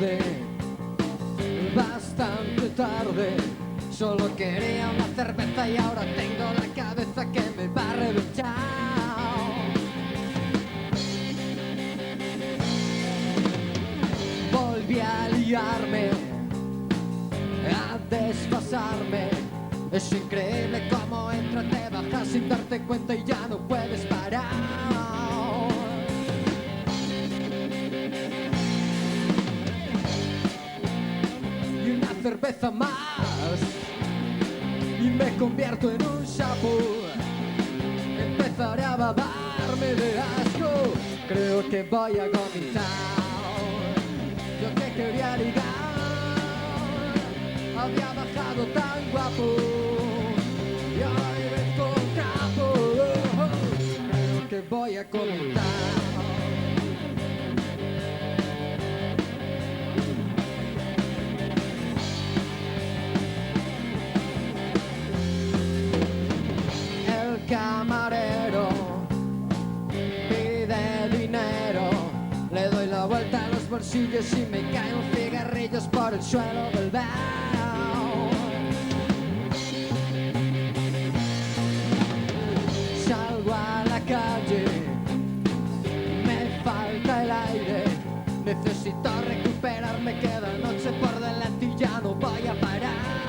tarde, bastante tarde. Solo quería una cerveza y ahora tengo la cabeza que me va a reventar. Volví a liarme, a desfasarme. Es increíble cómo entras, te bajas sin darte cuenta y ya no puedes parar. Y una cerveza más y me convierto en un sapo. Empezaré a babarme de asco. Creo que voy a vomitar. Yo que quería ligar, había bajado tan guapo y hoy vengo un trapo. Creo que voy a comentar. El camarero pide dinero, le doy la vuelta a los bolsillos y me caen cigarrillos por el suelo del bar. Salgo a la calle, me falta el aire, necesito recuperarme, queda noche por delante y ya no voy a parar.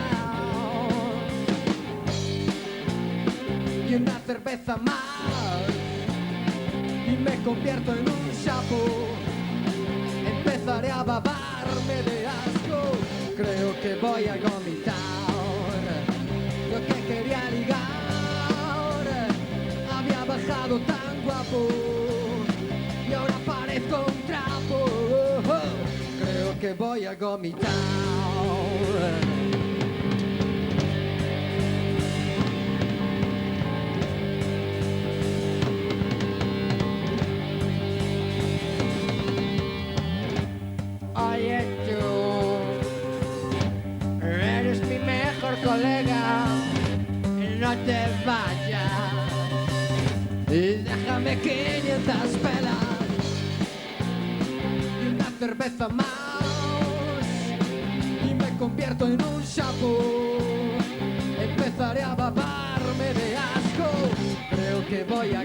Y una cerveza más y me convierto en un sapo. Empezaré a babarme de asco. Creo que voy a vomitar. Yo que quería ligar, había bajado tan guapo y ahora parezco un trapo. Creo que voy a vomitar. Oye tú, eres mi mejor colega, no te vayas y déjame 500 pelas y una cerveza más y me convierto en un sapo. Empezaré a babarme de asco. Creo que voy a